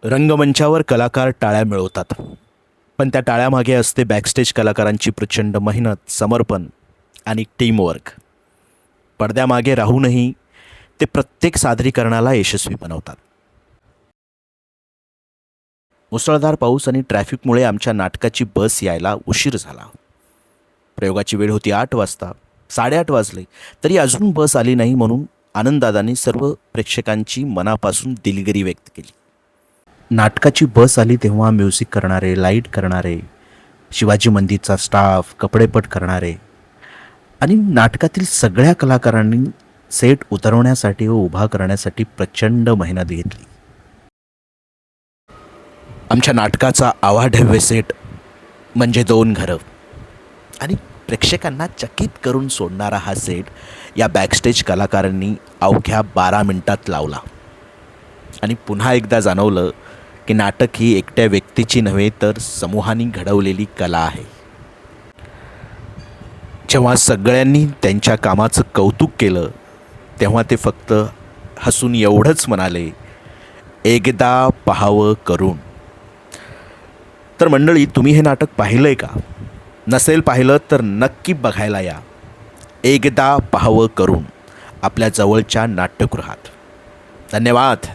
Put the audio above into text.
रंगमंचावर कलाकार टाळ्या मिळवतात, पण त्या टाळ्यामागे असते बॅकस्टेज कलाकारांची प्रचंड मेहनत, समर्पण आणि टीमवर्क. पडद्यामागे राहूनही ते प्रत्येक सादरीकरणाला यशस्वी बनवतात. मुसळधार पाऊस आणि ट्रॅफिकमुळे आमच्या नाटकाची बस यायला उशीर झाला. प्रयोगाची वेळ होती 8 वाजता. 8:30 वाजले तरी अजून बस आली नाही, म्हणून आनंददादांनी सर्व प्रेक्षकांची मनापासून दिलगिरी व्यक्त केली. नाटकाची बस आली तेव्हा म्युझिक करणारे, लाईट करणारे, शिवाजी मंदिरचा स्टाफ, कपडेपट करणारे आणि नाटकातील सगळ्या कलाकारांनी सेट उतरवण्यासाठी व उभा करण्यासाठी प्रचंड मेहनत घेतली. आमच्या नाटकाचा आवाढव्य सेट म्हणजे 2 घरं आणि प्रेक्षकांना चकित करून सोडणारा हा सेट या बॅकस्टेज कलाकारांनी अवघ्या 12 मिनिटात लावला. आणि पुन्हा एकदा जाणवलं की नाटक ही एकट्या व्यक्तीची नव्हे तर समूहाने घडवलेली कला आहे. जेव्हा सगळ्यांनी त्यांच्या कामाचं कौतुक केलं तेव्हा ते फक्त हसून एवढंच म्हणाले, एकदा पाहावं करून. तर मंडळी, तुम्ही हे नाटक पाहिलंय का? नसेल पाहिलं तर नक्की बघायला या. एकदा पाहावं करून आपल्या जवळच्या नाट्यगृहात. धन्यवाद.